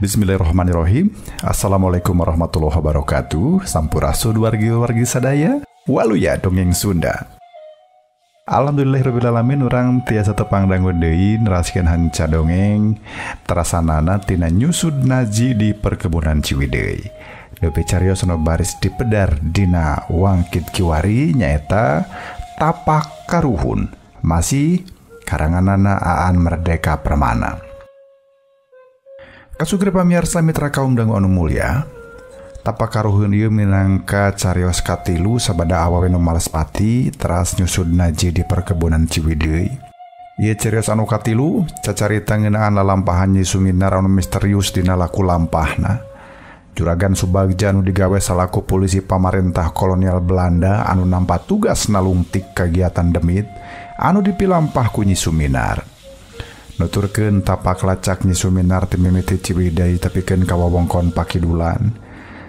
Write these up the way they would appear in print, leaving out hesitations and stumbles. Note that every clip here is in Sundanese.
Bismillahirrahmanirrahim. Assalamualaikum warahmatullahi wabarakatuh. Sampurasun wargi-wargi sadaya. Waluya dongeng Sunda. Alhamdulillahirrahmanirrahim. Urang tiasa tepang dangu deui neraskeun hanca dongeng terasanana tina nyusud naji di perkebunan Ciwidey. Deui cariyos no baris dipedar dina Wangkit Kiwari nyaeta Tapak Karuhun. Masih karanganana Aan Merdeka Permana. Kasugri pamirsa mitra kaum dangu anu mulya, Tapak Karuhun ieu minangka cariyos katilu sabada awawe nu malespati teras nyusud naji di perkebunan Ciwidey. Ieu cariyos anu katilu cacarita ngeunaan lalampahan Nyi Suminar anu misterius dina laku lampahna. Juragan Subagja anu digawe salaku polisi pamarentah kolonial Belanda anu nampa tugas nalungtik kagiatan demit anu dipilampah ku Nyi Suminar. Nuturkeun tapak lacak Nyi Suminar ti mimiti Ciwidey tapikeun ka wewengkon Pakidulan.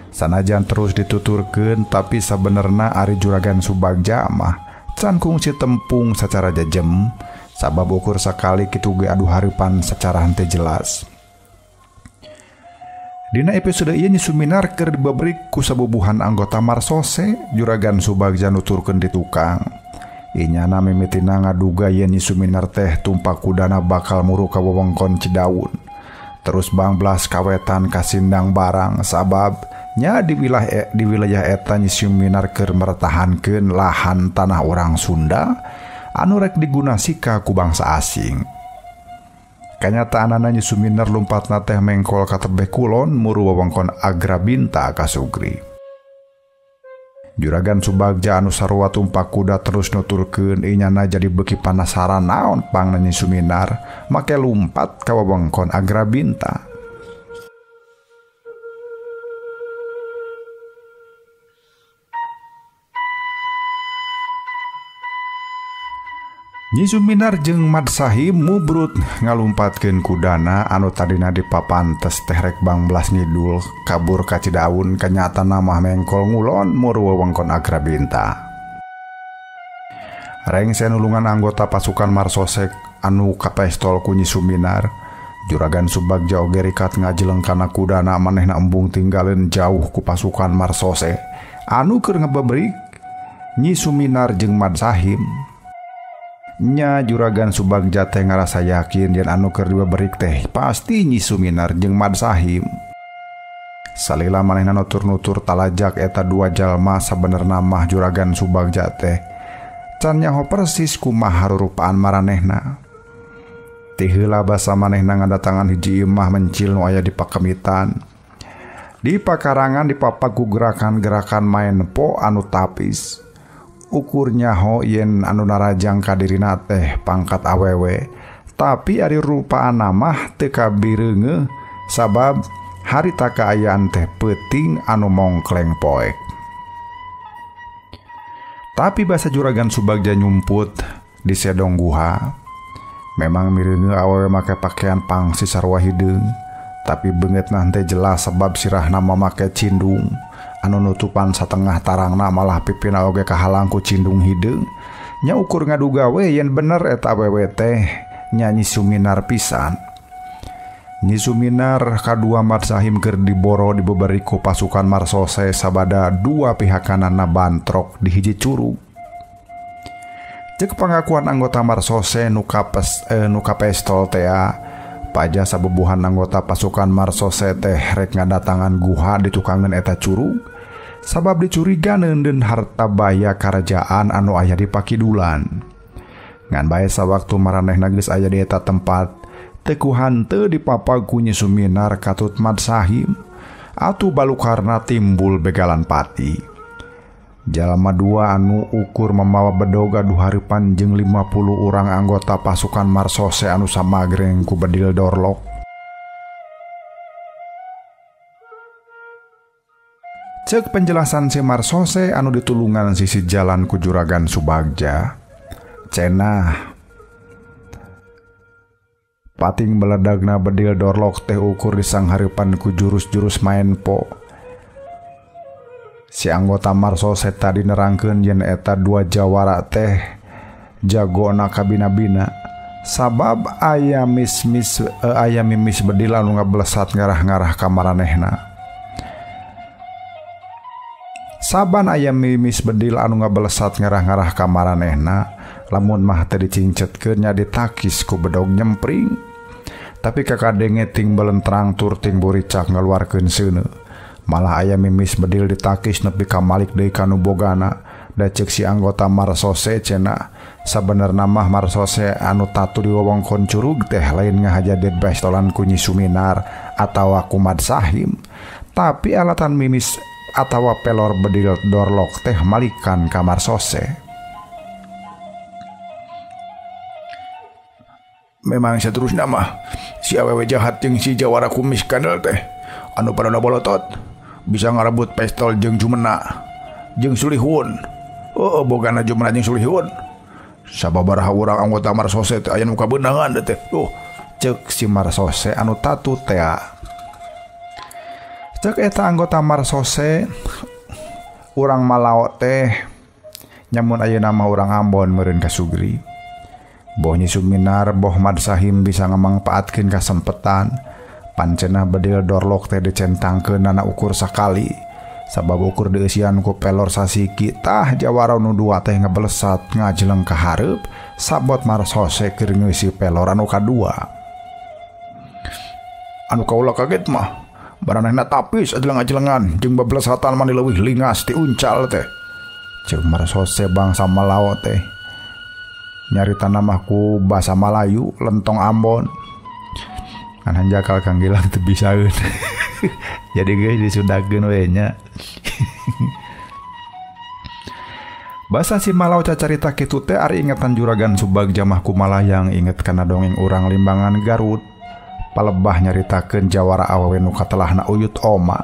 Sanajan terus dituturkeun tapi sabenerna ari Juragan Subagja mah can kungsi tempung sacara jajem sabab ukur sakali kitu ge adu hareupan sacara henteu jelas. Dina episode ieu Nyi Suminar keur dibabrik ku sabubuhan anggota Marsose. Juragan Subagja nuturkeun di tukang. Inyana mimitina ngaduga yen Nyi Suminar teh tumpak kudana bakal muru ka wewengkon Cidaun. Terus bangblas kawetan kasindang barang sabab nya di wilayah eta Nyi Suminar keur mertahankeun lahan tanah orang Sunda anu rek digunasika ku bangsa asing. Kanyataanana Nyi Suminar lumpatna teh mengkol ka tebeh kulon muru wewengkon Agrabinta kasugri. Juragan Subagja anu sarua tumpak kuda terus nuturkeun inyana jadi beuki panasaran naon pangna Nyi Suminar make lumpat ka wewengkon Agrabinta. Nyi Suminar jeung Mad Sahim mubrut ngalumpatkeun kudana anu tadina dipapantes teh rek bangblas ngidul kabur ka Cidaun kanyatana mah mengkol ngulon muru wewengkon Agrabinta. Rengse nulungan anggota pasukan Marsosek anu kapestol ku Nyi Suminar, Juragan Subagja oge rikat ngajeleng kana kudana manehna embung tinggaleun jauh ku pasukan Marsose anu keur ngebebrik Nyi Suminar jeung Mad Sahim. Nya Juragan Subagja teh ngarasa yakin yen anu keur dibabrik teh pasti Nyi Suminar jeung Mad Sahim. Salila manehna nutur-nutur talajak eta dua jalma sabenerna mah Juragan Subagja teh can nyaho persis kumaha harurupaan maranehna. Ti heula basa manehna ngadatangan hiji imah mencil nu aya di pakemitan. Di pakarangan dipapak ku gerakan-gerakan main po anu tapis. Ukurnya ho yen anu narajang kadirina teh pangkat awewe tapi ari rupaan mah teu kabireungeuh sabab harita kaayaan teh peuting anu mongkleng poek. Tapi basa Juragan Subagja nyumput di sedong guha. Memang mireungeuh awewe make pakaian pangsi sarua hideung tapi beungeutna teh jelas sabab sirahna mamake cindung anu nutupan satengah tarangna malah pipina oge kahalang ku cindung hideung. Nya ukur ngaduga we yen bener eta awewe teh nya Nyi Suminar pisan. Nyi Suminar kadua Mad Sahim keur diboro dibeberi ku pasukan Marsose sabada dua pihakanana bantrok di hiji curug. Ceuk pangakuan anggota Marsose nu kapestol teh paja sabubuhan anggota pasukan Marsose teh rek ngadatangan guha di tukangan eta curug sabab dicuriganeun deun harta baya karajaan anu aya di Pakidulan. Ngan bae sawaktu maranehna geus aya di eta tempat teu ku hanteu dipapag ku Nyi Suminar katut Mad Sahim atuh balukarna timbul begalan pati. Jalma dua anu ukur memawa bedoga duhareupan jeung 50 urang anggota pasukan Marsose anu samagreng ku bedil dorlok. Ceuk penjelasan si Marsose anu ditulungan sisi jalan ku Juragan Subagja. Cenah pating beledagna bedil dorlok teh ukur disanghareupan ku jurus-jurus main po. Si anggota Marsose tadi nerangkeun yen eta dua jawara teh jagona kabina-bina sabab aya mimis bedil anu ngablesat ngarah-ngarah ka maranehna. Saban aya mimis bedil anu ngablesat ngarah-ngarah ka maranehna, lamun mah teu dicincetkeun nya ditakis ku bedog nyempring. Tapi kakadenge ting belentrang tur ting buricak ngaluarkeun seuneu. Malah aya mimis bedil ditakis nepi ka malik deui kanu bogana. Da ceuk si anggota marsose cenah, sabenerna mah marsose anu tatu di wewengkon curug teh lain ngahajadet bestolan ku Nyi Suminar atawa ku Mad Sahim, tapi alatan mimis atawa pelor bedil dorlok teh malikan ka marsose. Memang saterusna mah si awewe jahat jeung si jawara kumis kandel teh anu pada bolotot bisa ngarebut pistol jeung jumena jeung sulihun. Bogana jumena jeung sulihun. Sababaraha urang anggota marsose teh aya nu kabeunangan teh. Ceuk si marsose anu tatu teh. Ceuk eta anggota marsose urang malao teh nyamun ayeuna mah urang Ambon meureun ka Sugri. Boh Nyi Suminar boh Mad Sahim bisa ngamangpaatkeun kasempetan pancenah bedil dorlok teh dicentangkeun nana ukur sakali. Sabab ukur dieusian ku pelor sasiki tah jawara nu dua teh ngablesat ngajeleng ka hareup sabot marsose keur ngeusi pelor anu kadua. Anu kaula kaget mah baranehna tapis ajeleng-ajelengan jeung bablesatan mani leuwih lingas ti uncal teh. Ceuk marsose bangsa Malao teh nyarita mah ku basa Malayu lentong Ambon. Kan jakal Kang Gilang teu bisaeun. Jadi guys disudahkeun we nya. Basa si Malao cacarita kitu teh ari ingetan Juragan Subagja mah kumalayang inget kana dongeng urang Limbangan Garut. Palebah nyaritakeun jawara awewe nu katelahna Uyut Oma.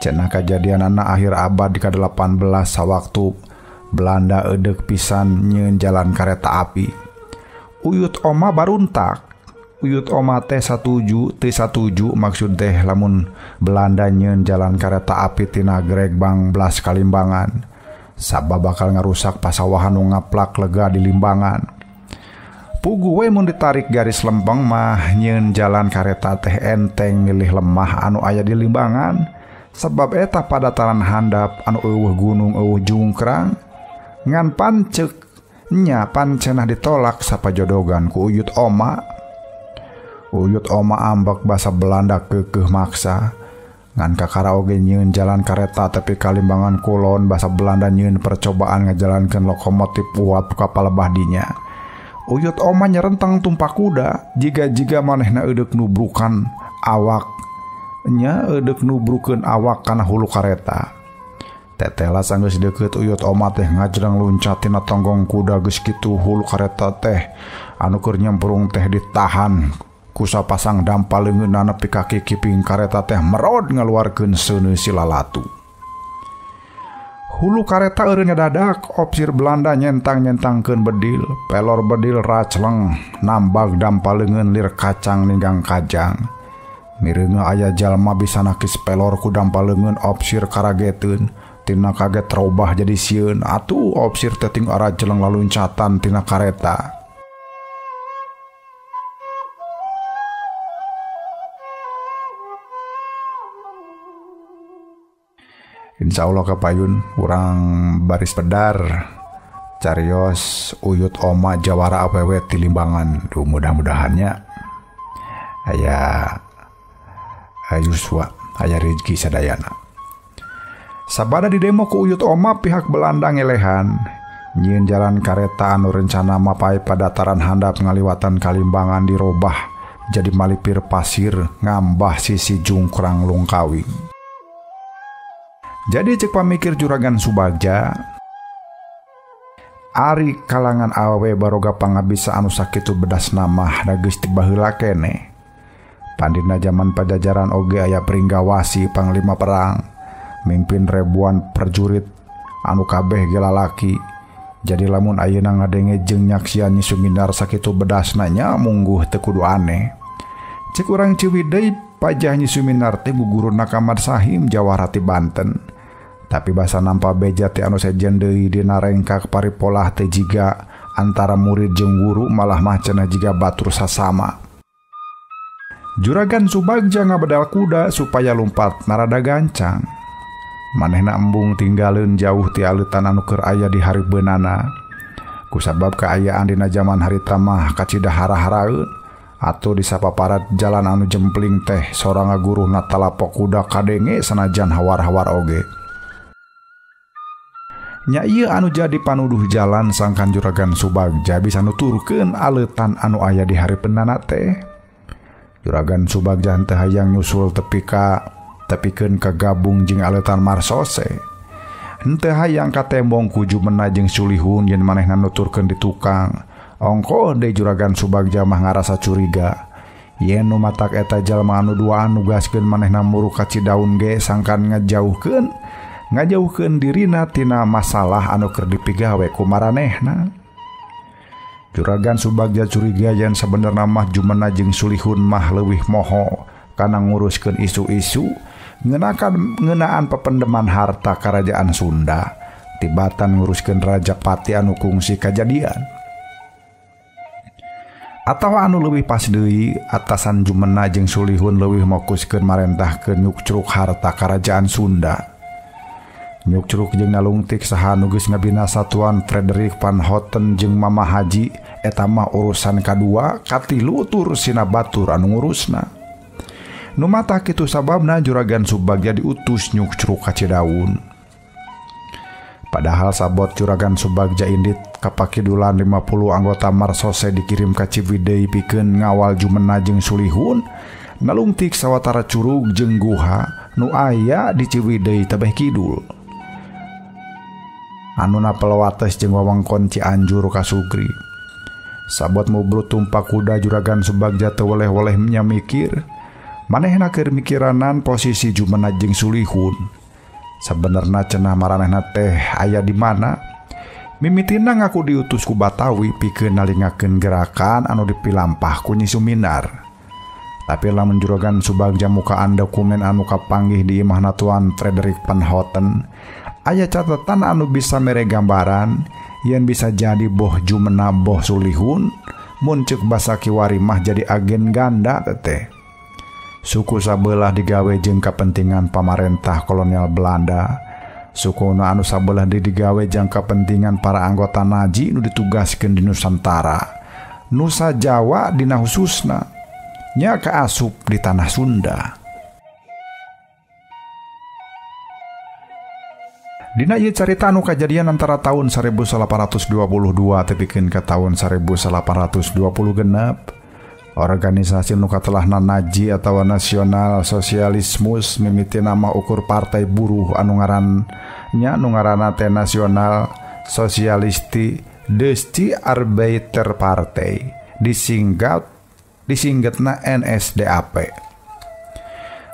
Cenah kajadianana akhir abad ke-18 sawaktu Belanda eudeuh pisan nyieun jalan kareta api. Uyut Oma baruntak. Uyut Oma teh satuju maksud teh lamun Belanda nyieun jalan kareta api tina Gregbang Blas ka Limbangan. Sabab bakal ngarusak pasawahan nu ngaplak lega di Limbangan. Pugu we mun ditarik garis lempeng mah nyieun jalan kareta teh enteng milih lemah anu aya di Limbangan. Sebab eta padataran handap anu eueuh gunung eueuh jungkrang. Ngan panceuk nya pancenah ditolak sapajodogan ku Uyut Oma. Uyut Oma ambek basa Belanda keukeuh maksa. Ngan kakara oge nyieun jalan kareta tapi ka Limbangan Kulon basa Belanda nyieun percobaan ngajalankeun lokomotif uap ka palebah dinya. Uyut Oma nyerentang tumpak kuda jiga manehna eudeuh nubrukan awak nya eudeuh nubrukeun awak kana hulu kareta. Tetela sanggeus deukeut Uyut Oma teh ngajreng luncat tina tonggong kuda geus kitu hulu kareta teh anu keur nyemprung teh ditahan ku sapasang dampaleungeunna nepi ka kikiping kareta teh merod ngaluarkeun seuneu si lalatu. Hulu kareta eureun dadak opsir Belanda nyentang-nyentangkeun bedil, pelor bedil racleng nambag dampaleungeun lir kacang ninggang kajang. Mireungeun aya jalma bisa nakis pelor ku dampaleungeun opsir karageteun, tina kaget robah jadi sieun atuh opsir teh ting arajeleng laluncatan tina kareta. Insya Allah kapayun urang baris pedar carios Uyut Oma jawara awewe ti Limbangan. Mudah-mudahannya aya Yuswa aya Rizki sadayana. Sabada di demo ku Uyut Oma pihak Belanda ngelehan nyieun jalan kareta anu rencana mapai padataran handap ngaliwatan ka Limbangan dirobah jadi malipir pasir ngambah sisi jungkrang lungkawing. Jadi cek pamikir Juragan Subagja ari kalangan awewe baroga pangabisa anu sakitu bedas namah da geus tibaheula keneh. Pandina zaman Pajajaran oge aya Pringgawasi panglima perang mimpin ribuan prajurit anu kabeh ge lalaki. Jadi lamun ayeuna ngadenge jeung nyaksian Nyi Suminar sakitu bedasna nya mungguh teu kudu aneh. Cek urang Ciwidey deui pajah Nyi Suminar teh guguruna ka Mad Sahim jawara ti Banten. Tapi basa nampa beja ti anu sejen deui dina rengkak paripolah teh jiga antara murid jeung guru malah mah cenah jiga batur sasama. Juragan Subagja ngabedal kuda supaya lompat narada gancang. Manehna embung tinggalin jauh ti aleutan anu keur aya di haribeunana. Kusabab kaayaan dina zaman harita mah kacida hara-haraeun atuh di sapaparat jalan anu jempling teh soranga guruhna talapok kuda kadenge sanajan hawar-hawar oge. Nya ieu anu jadi panuduh jalan sangkan Juragan Subagja bisa nuturkeun aleutan anu aya di haripeunana teh. Juragan Subagja teu hayang nyusul tepikeun kagabung jeung aleutan marsose. Henteu hayang katembong ku Jumena jeung Sulihun yen manehna nuturkeun di tukang. Ongko deui Juragan Subagja mah ngarasa curiga. Yen nu matak eta jalma anu duaan nugaskeun manehna muru ka Cidaun ge sangkan ngajauhkeun dirina tina masalah anu keur dipigawe ku maranehna. Juragan Subagja curiga yen sabenerna mah Jumena jeung Sulihun mah leuwih moho kana nguruskeun isu-isu ngeunaan pependeman harta Karajaan Sunda tibatan nguruskeun Rajapati anu kungsi kajadian. Atawa anu leuwih pas deui atasan Jumena jeung Sulihun leuwih mokuskeun marentahkeun nyukcruk harta Karajaan Sunda. Nyukcruk jeung nalungtik saha nu geus ngabinasa Tuan Frederick van Houten jeung Mama Haji eta mah urusan kadua katilu tur sina batur anu ngurusna. Nu mata kitu sababna Juragan Subagja diutus nyukcruk ka Cidaun. Padahal sabot Juragan Subagja indit kapakidulan 50 anggota marsose dikirim ka Ciwidey pikeun ngawal Jumena jeung Sulihun nalungtik sawatara curug jeung guha nu aya di Ciwidey tebeh kidul. Anuna pelewates jeung wewengkon Cianjur ka Sugri. Sabot mubrut tumpak kuda Juragan Subagja teu weleh-weleh nya mikir. Manehna keur mikiranan posisi Jumena jeung Sulihun. Sabenerna cenah maranehna teh aya di mana? Mimitina ngaku diutus ku Batawi pikeun nalingakeun gerakan anu dipilampah ku Nyi Suminar. Tapi lamun Juragan Subagja mukaan dokumen anu kapanggih di imahna Tuan Frederick van Houten, aya catatan anu bisa mere gambaran yen bisa jadi boh Jumena boh Sulihun mun ceuk basa kiwari mah jadi agen ganda teteh. Suku sabelah digawe jeung kapentingan pamarentah kolonial Belanda. Sukuna anu sabelah digawe jeung kapentingan para anggota Naji nu ditugaskeun di Nusantara. Nusa Jawa dina khususna nya kaasup di tanah Sunda. Dina ieu carita anu kajadian antara tahun 1822 tepikeun ka tahun 1820 genep. Organisasi nu katelahna Naji atawa Nasional Sosialismus mimiti nama ukur partai buruh anu ngaranna teh Nasional Sosialisti Deutsche Arbeiterpartei disinggetna NSDAP.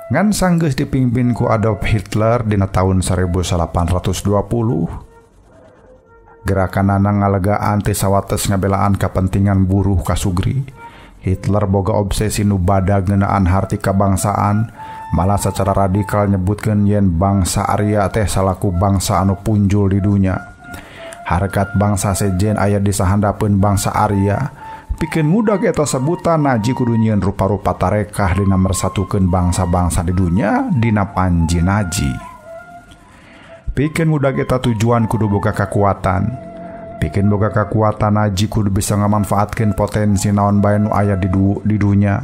Ngan sanggeus dipimpin ku Adolf Hitler dina tahun 1820. Gerakanana ngalegaan teh sawates ngabelaan kapentingan buruh ka Sugri. Hitler boga obsesi nu badag ngeunaan harti kabangsaan, malah secara radikal nyebutkeun yen bangsa Arya teh salaku bangsa anu punjul di dunya. Harkat bangsa sejen aya di sahandapeun bangsa Arya, pikeun ngudag eta sebutan Naji kudu nyieun rupa-rupa tarekah dina mersatukeun bangsa-bangsa di dunya dina panji Naji. Pikeun ngudag eta tujuan kudu boga kakuatan. Pikeun boga kakuatan Naji kudu bisa ngamanfaatkeun potensi naon bae nu aya di dunya.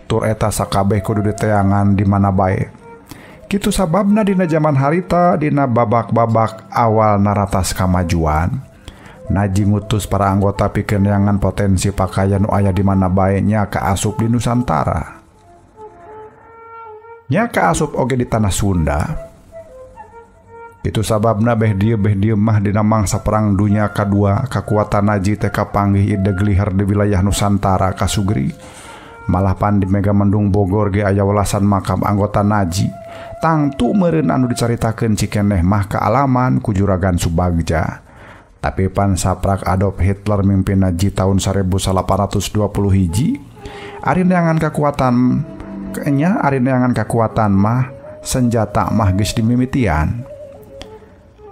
Tur eta sakabeh kudu diteangan di mana bae. Kitu sababna dina zaman harita dina babak-babak awal naratas kamajuan, Naji ngutus para anggota pikeun neangan potensi pakaian nu aya di mana bae nya kaasup di Nusantara. Nya kaasup oge di tanah Sunda. Itu sababna beh dieu mah dina mangsa perang dunia kadua kakuatan Naji teh kapanggih ide gelihar di wilayah Nusantara ka Sugri. Malah pan di Megamendung Bogor ge aya welasan makam anggota Naji. Tangtu meureun anu dicaritakeun cikeneh mah kaalaman ku Juragan Subagja. Tapi pan saprak Adolf Hitler mimpin Naji tahun 1820 hiji. Ari neangan kakuatan mah senjata mah geus dimimitian.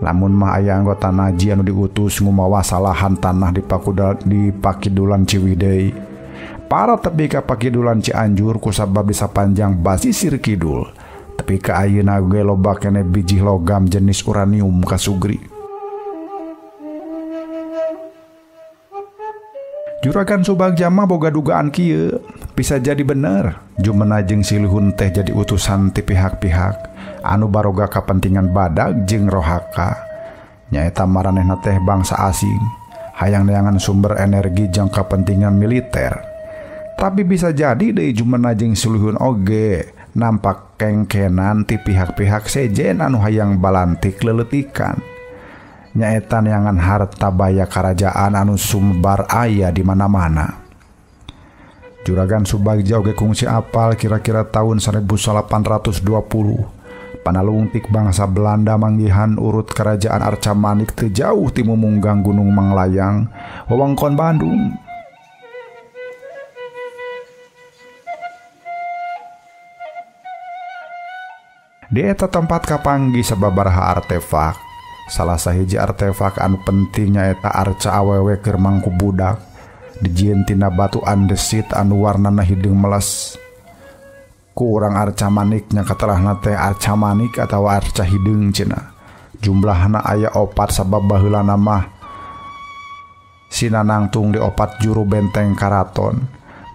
Lamun mah aya anggota Naji anu diutus ngumawa salahan tanah di Pakidulan Ciwidey. Para tepi ka Pakidulan Cianjur kusabab bisa panjang basisir kidul. Tapi ka ayeuna ge loba keneh biji logam jenis uranium kasugri. Juragan Subagja mah boga dugaan kieu, bisa jadi bener Jumena jeung Siluhun teh jadi utusan ti pihak-pihak anu baroga kapentingan badag jeung rohaka. Nyaeta maranehna teh bangsa asing, hayang neangan sumber energi jeung kapentingan militer. Tapi bisa jadi deui Jumena jeung Siluhun oge nampak kengkenan ti pihak-pihak sejen anu hayang balantik leletikan. Nyaeta neangan harta baya kerajaan anu sumbar aya di mana-mana. Juragan Subagja oge kungsi apal kira-kira tahun 1820 panalungtik bangsa Belanda manggihan urut kerajaan Arca Manik teu jauh ti mumunggang Gunung Manglayang wewengkon Bandung. Di eta tempat kapanggih sababaraha artefak. Salah sahiji artefak anu penting nyaeta arca awewe keur mangku budak dijieun tina batu andesit anu warnana hideung meles. Ku urang Arca Manik nya katerahna teh Arca Manik atawa arca hideung cenah. Jumlahna aya 4 sabab baheulana mah sinanangtung di 4 juru benteng karaton.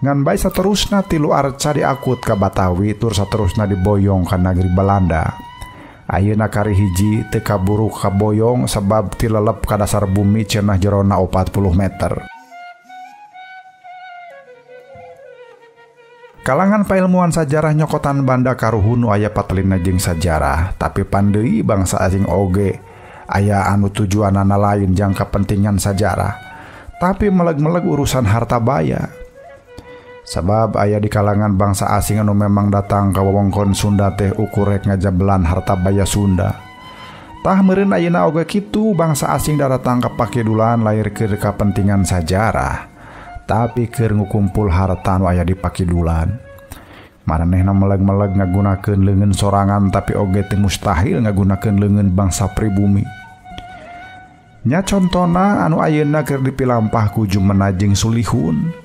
Ngan bae saterusna 3 arca diakut ka Batawi tur saterusna diboyong ka nagari Belanda. Ayeuna kari hiji teu kaburu kaboyong sabab ti lelep ka dasar bumi cenah jerona 40 meter. Kalangan pailmuan sajarah nyokotan banda karuhun nu aya patelina jeung sajarah, tapi pandeui bangsa asing oge aya anu tujuanana lain jang kapentingan sajarah, tapi meleg-meleg urusan harta baya. Sabab aya di kalangan bangsa asing anu memang datang ka wewengkon Sunda teh ukurek ngajabelan harta baya Sunda. Tah meureun ayeuna oge kitu bangsa asing datang ka Pakidulan lair keur kapentingan sajarah, tapi keur ngukumpul harta anu aya di Pakidulan. Maranehna meleg-meleg ngagunakeun leungeun sorangan tapi oge teu mustahil ngagunakeun leungeun bangsa pribumi. Nya contona anu ayeuna keur dipilampah ku Jumena jeung Sulihun.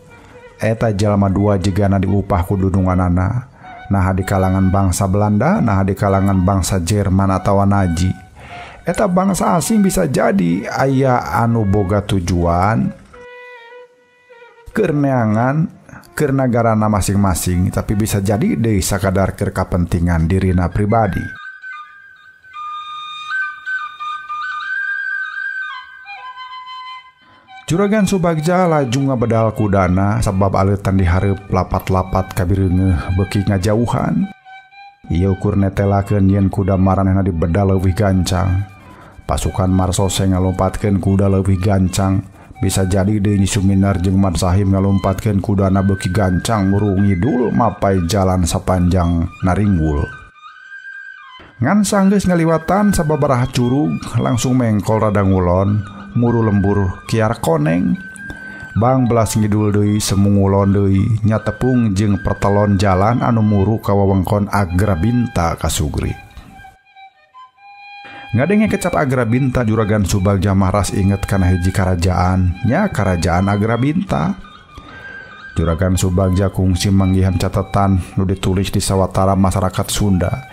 Eta jalma 2 jigana diupah ku dudunganana, nah di kalangan bangsa Belanda, nah di kalangan bangsa Jerman atawa Naji. Eta bangsa asing bisa jadi aya anu boga tujuan keur neangan keur nagarana masing-masing, tapi bisa jadi deui sakadar keur kapentingan dirina pribadi. Juragan Subagja laju ngabedal kudana sabab aleutan dihareup lapat-lapat kabireungeuh beuki ngajauhan. Ieu ukur netelakeun yen kuda maranehna dibedal leuwih gancang. Pasukan Marsose ngalompatkeun kuda leuwih gancang. Bisa jadi deui Suminar jeung Mat Sahim ngalompatkeun kudana beuki gancang muru ngidul mapai jalan sapanjang Naringgul. Ngan sanggeus ngaliwatan sababaraha curug langsung mengkol rada ngulon. Muru lembur kiar koneng bang belas ngidul deui semungulon deui nya tepung jeung pertelon jalan anu muru ka wewengkon Agrabinta kasugri. Ngadenge kecap Agrabinta Juragan Subagja maras inget kana hiji karajaan nya Karajaan Agrabinta. Juragan Subagja kungsi manggihan catatan nu ditulis di sawatara masyarakat Sunda.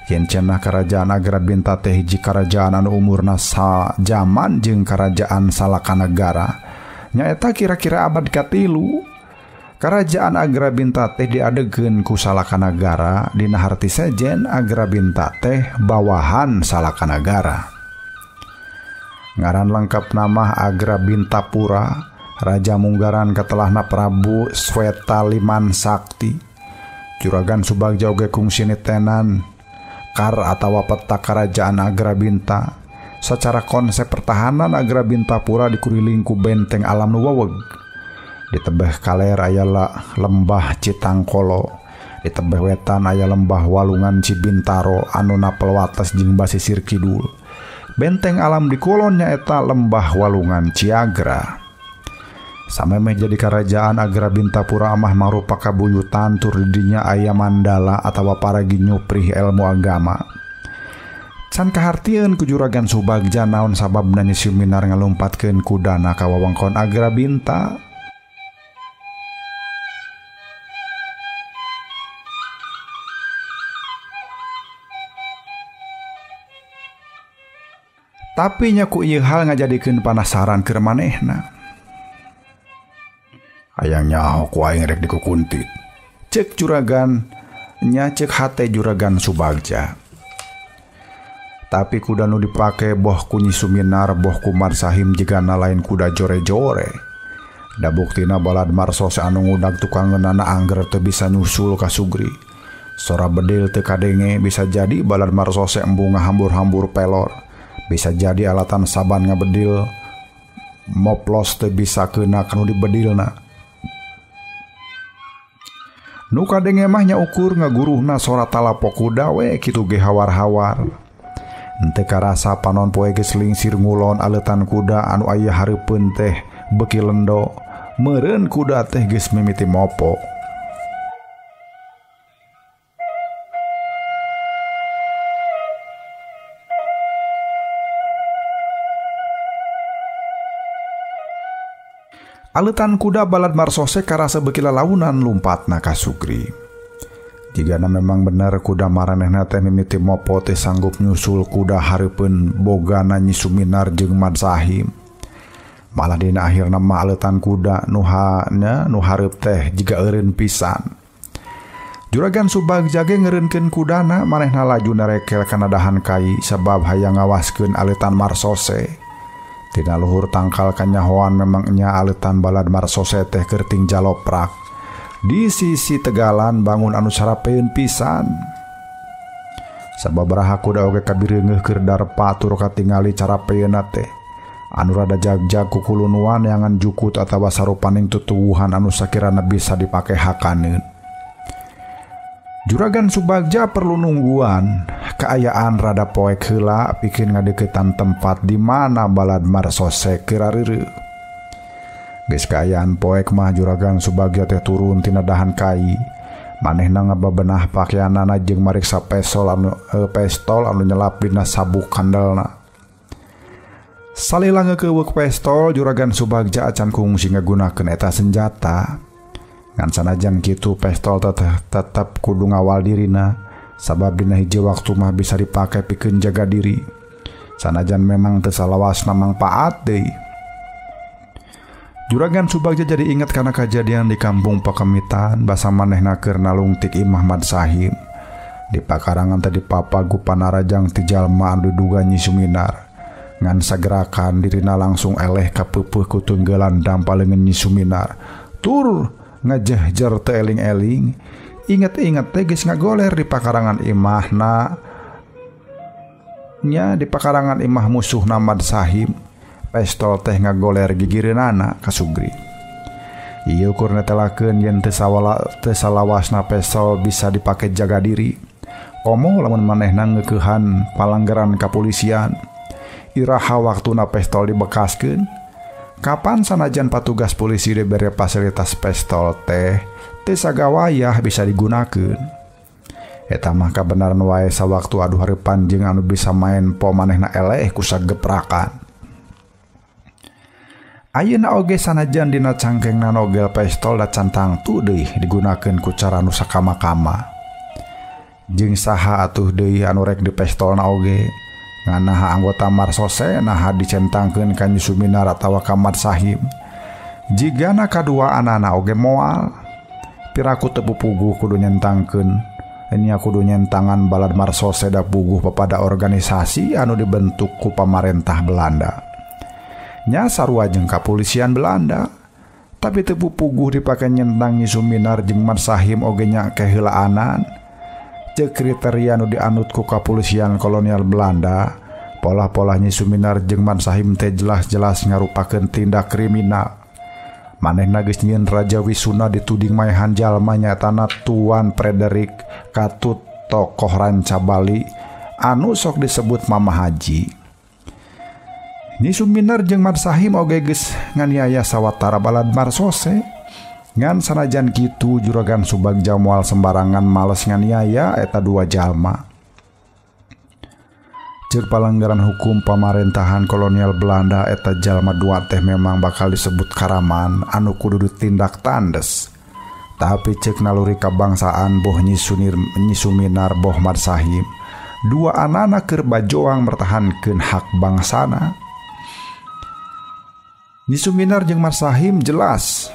Yen cenah Karajaan Agrabinta teh hiji karajaan anu umurna sajaman jeung Karajaan Salakanagara. Nyaeta kira-kira abad ka-3. Karajaan Agrabinta teh diadegeun ku Salakanagara dina harti sejen Agrabinta teh bawahan Salakanagara. Ngaran lengkap nama Agrabintapura, Raja Munggaran katelahna Prabu Sweta Liman Sakti. Juragan Subagja oge kungsi nitenan atawa peta Karajaan Agrabinta. Secara konsep pertahanan Agrabintapura dikelilingi ku benteng alam nu weweg. Di tebeh kaler aya lembah Citangkolo, di tebeh wetan aya lembah Walungan Cibintaro anu napel wates jeung basisir kidul. Benteng alam di kulon nyaeta lembah Walungan Ciagra. Samemeh jadi Karajaan Agrabintapura amah mangrupa kabuyutan tur di dinya aya mandala atawa paragi nyuprih ilmu agama. Can kahartieun ku Juragan Subagja naon sababna Nyi Suminar ngalumpatkeun kudana ka wewengkon Agrabinta. Tapi nya ku ieu hal ngajadikeun panasaran keur manehna. Hayang nyaho ku aing rek dikukuntit, cek Juragan nya cek hate Juragan Subagja. Tapi kuda nu dipake boh ku Nyi Suminar boh ku Marsahim jigana lain kuda jore-jore. Da buktina balad Marsose anu ngudag tukangeunana angger teu bisa nyusul ka Sugri. Sora bedil teu kadenge bisa jadi balad Marsose embu ngahambur-hambur pelor. Bisa jadi alatan saban ngabedil moplos teu bisa keuna kanu dibedilna. Nu kadenge mah nya ukur ngaguruhna sora talapo kuda we kitu ge hawar-hawar. Henteu karasa panon poe geus lingsir ngulon aleutan kuda anu aya hareupeun teh beuki lendo, meureun kuda teh geus mimiti mopo. Aleutan kuda balad Marsose karasa beuki lalaunan lumpatna ka Sugri. Jigana memang bener kuda maranehna teh mimiti mopo teh sanggup nyusul kuda hareupeun bogana Nyi Suminar jeung Marsahim. Malah dina akhirna mah aleutan kuda nu hareup teh jiga eureun pisan. Juragan Subagja ge ngeureunkeun kudana manehna laju narekel kana dahan kai sabab hayang ngawaskeun aleutan Marsose. Tina luhur tangkal kanyahoan memang nya aleutan balad Marsose teh keur ting jaloprak. Di sisi tegalan bangun anu sarapeun pisan. Sababaraha kuda oge kabireungeuh keur darpa tur katingali carapeunna teh. Anu rada jagjag ku kulunuan yangan jukut atawa sarupaning tutuwuhan anu sakirana bisa dipake hakaneun. Juragan Subagja perlu nungguan keayaan rada poek heula pikeun ngadeukeutan tempat di mana balad Marsose keur areureuh. Geus keayaan poek mah Juragan Subagja teh turun tina dahan kai. Manehna ngababenah pakaianana jeung mariksa pistol anu nyelap dina sabuk kandelna. Salila ngeukeuk pistol Juragan Subagja acan kungsi ngagunakeun eta senjata. Ngan sanajan kitu pistol tetep kudu ngawal dirina sabab dina hiji waktu mah bisa dipake pikeun jaga diri. Sanajan memang teu salawasna mangpaat deui. Juragan Subagja jadi inget kana kejadian di kampung Pakemitan basa manehna keur nalungtik Imah Marsahim. Di pakarangan tadi papagu panarajang ti jalma anu diduga Nyi Suminar. Ngan sagerakan dirina langsung eleh ka peupuh ku tunggelan dampaleungeun Nyi Suminar. Tur ngajehjer teu eling-eling, inget-inget teh geus ngagoler di pakarangan imahna nya di pakarangan imah musuhna Marsahim. Pistol teh ngagoler gigireunana ka Sugri. Ieu ukur netelakeun yen teu salawasna pistol bisa dipake jaga diri. Komo lamun manehna ngeukehan palanggaran kapolisian. Iraha waktuna pistol dibekaskeun. Kapan sanajan patugas polisi dibere fasilitas pistol teh sagawayah bisa digunakeun. Eta mah kabenaran wae sawaktu adu hareupan jeung anu bisa main po manehna eleh ku sageprakan. Ayeuna oge sanajan dina cangkengna nogel pistol da cantang tu deui digunakeun ku cara nu sakama-kama. Jeung saha atuh deui anu rek di pistolna oge. Nganaha anggota Marsose naha dicentangkeun ka Nyi Suminar atawa ka Marsahim. Jigana kadua anana oge moal, piraku teu puguh kudu nyentangkeun. Nya kudu nyentangan balad Marsose da puguh papada organisasi anu dibentuk ku pamarentah Belanda. Nya sarua jeung kapolisian Belanda, tapi teu puguh dipake nyentang Nyi Suminar jeung Marsahim oge nya keheulaan. Cek kriteria nu dianut ku kapolisian kolonial Belanda, pola-pola Nyi Suminar jeung Marsahim teh jelas-jelas ngarupakeun tindak kriminal. Manehna geus nyieun Raja Wisuna dituding maehan jalma nyatana Tuan Frederick Katut tokoh ranca Bali anu sok disebut Mama Haji. Nyi Suminar jeung Marsahim oge geus nganiaya sawatara balad Marsose. Ngan sanajan kitu Juragan Subagja moal sembarangan males nganiaya eta dua jalma. Cek pelanggaran hukum pemerintahan kolonial Belanda eta jalma dua teh memang bakal disebut karaman anu kudu ditindak tandes. Tapi cek naluri kabangsaan boh nyisuminar boh Marsahim, dua anana keur bajoang mertahankeun hak bangsana. Nyisuminar jeung Marsahim jelas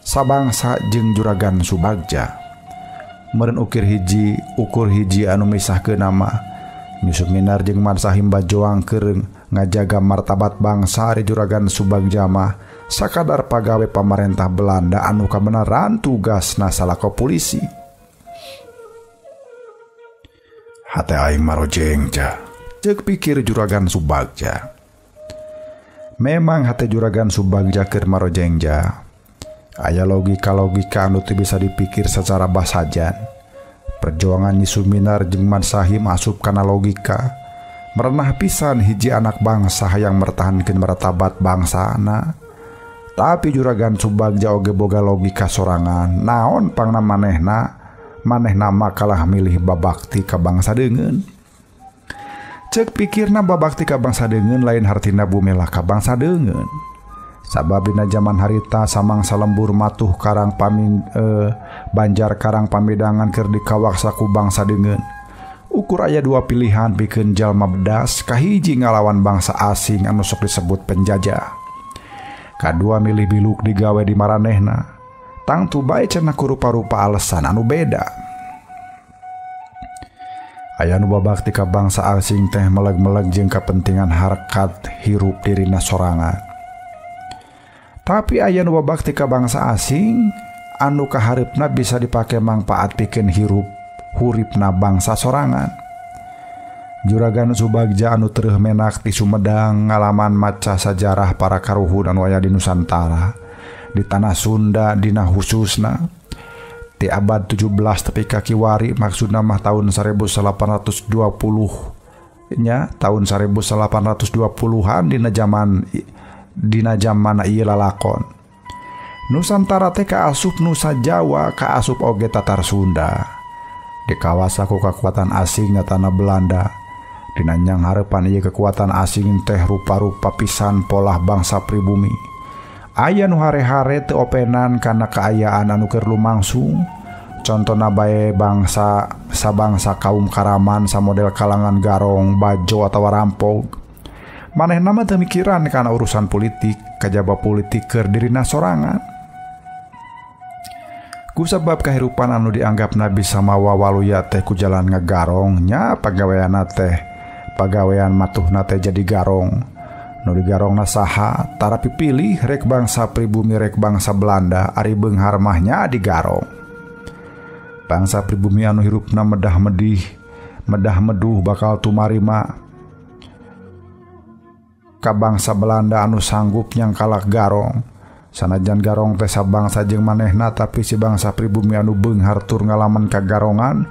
sabangsa jeung Juragan Subagja. Meureun ukur hiji anu misahkeun nama Nyisuminar jeung Marsahim bajoang keur ngajaga martabat bangsa di Juragan Subagja mah sakadar pagawe pamarentah Belanda anu kabenaran tugasna salako polisi. Hate aing marojengja, ceuk pikir Juragan Subagja. Memang hate Juragan Subagja keur marojengja. Aya logika-logika anu teu bisa dipikir secara basajan. Perjuangan Nyisuminar jeung Marsahim asup kana logika. Merenah pisan hiji anak bangsa hayang mertahankeun martabat bangsana. Tapi Juragan Subagja oge boga logika sorangan. Naon pangna manehna makalah milih babakti ka bangsa deungeun. Cek pikirna babakti ka bangsa deungeun lain hartina bumelah ka bangsa deungeun. Sabab dina zaman harita samangsa lembur matuh karang banjar karang pamidangan keur dikawaksa ku bangsa deungeun. Ukur aya dua pilihan pikeun jalma bedas kahiji ngalawan bangsa asing anu sok disebut penjajah. Kadua milih biluk digawe di maranehna. Tangtu bae cenah ku rupa-rupa alesan anu beda. Aya nu babakti ka bangsa asing teh meleg-meleg jeung kapentingan harkat hirup dirina sorangan. Tapi aya nu babakti ka bangsa asing anu kahareupna bisa dipake mangpaat pikeun hirup huripna bangsa sorangan. Juragan Subagja anu teueuh menak di Sumedang ngalaman maca sajarah para karuhun anu aya di Nusantara di tanah Sunda dina khususna di abad 17 tepi ka kiwari maksudna mah tahun 1820 nya tahun 1820-an dina zaman ieu lalakon. Nusantara teh kaasup Nusa Jawa kaasup oge Tatar Sunda dikawasa ku kekuatan asing tanah Belanda. Dinanyang harapan ieu kekuatan asing teh rupa-rupa pisan polah bangsa pribumi. Aya nu hare-hare teu openan kana kaayaan anu keur lumangsung. Contona bae sabangsa kaum Karaman samodel kalangan Garong, Bajo atawa Rampog. Manehna mah teu mikiran kana urusan politik, kajaba politik keur dirina sorangan. Kusabab kahirupan anu dianggapna bisa mawa waluya teh ku jalan ngagarong nya pagaweanna teh pagawean matuhna teh jadi garong. Nu digarongna saha tara pipilih rek bangsa pribumi rek bangsa Belanda ari beunghar mah nya digarong. Bangsa pribumi anu hirupna medah-meduh bakal tumarima ka bangsa Belanda anu sanggup nyangkalak garong. Sanajan garong teh sabangsa jeung manehna tapi si bangsa pribumi anu beunghar tur ngalaman kagarongan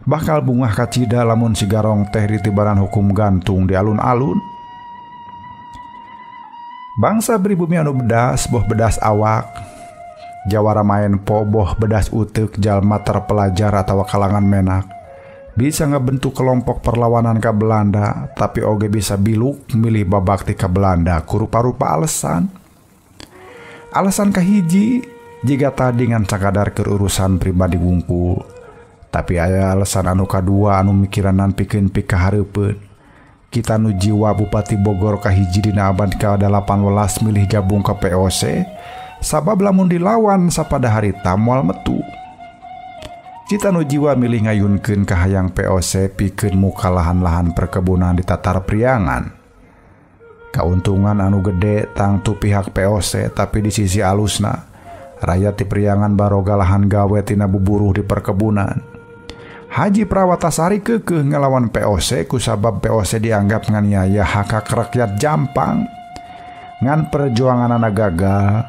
bakal bungah kacida lamun si garong teh ditibaran hukum gantung di alun-alun. Bangsa pribumi anu bedas boh bedas awak jawara main po boh bedas uteuk jalma terpelajar atawa kalangan menak bisa ngabentuk kelompok perlawanan ka Belanda tapi oge bisa biluk milih babakti ka Belanda ku rupa-rupa alasan kahiji jika tadi ngan sakadar keur urusan pribadi wungkul. Tapi aya alasan anu kadua anu mikiranan pikeun pikahareupeun. Kita nu jiwa Bupati Bogor kahiji dina abad ke-18 milih gabung ke POC sabab lamun dilawan sapada harita moal metu. Kita nu jiwa milih ngayunkeun ka hayang POC pikeun muka lahan-lahan perkebunan di Tatar Priangan. Kauntungan anu gede tangtu pihak POC tapi di sisi alusna rakyat di Priangan baroga lahan gawe tina buburuh di perkebunan. Haji Prawatasari keukeuh ngelawan POC kusabab POC dianggap nganiaya hak rakyat Jampang. Ngan perjuanganna gagal,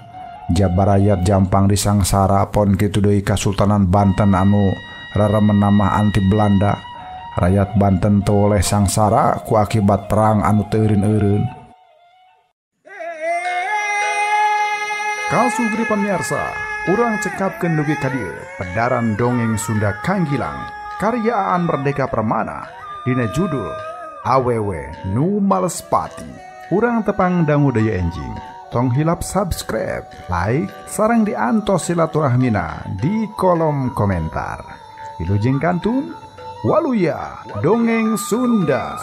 jabar rakyat Jampang disangsara pon kitu deui Kasultanan Banten anu raremen mah anti Belanda. Rakyat Banten teu oleh sangsara ku akibat perang anu teu eureun-eureun. Kasugri pamirsa, urang cekapkeun dugi ka dieu pedaran dongeng Sunda Kanggilang karya Aan Merdeka Permana dina judul awewe nu malespati urang tepang dangu daya enjing tong hilap subscribe, like, sarang diantos silaturahmina di kolom komentar. Wilujeng kantun, waluya dongeng Sunda.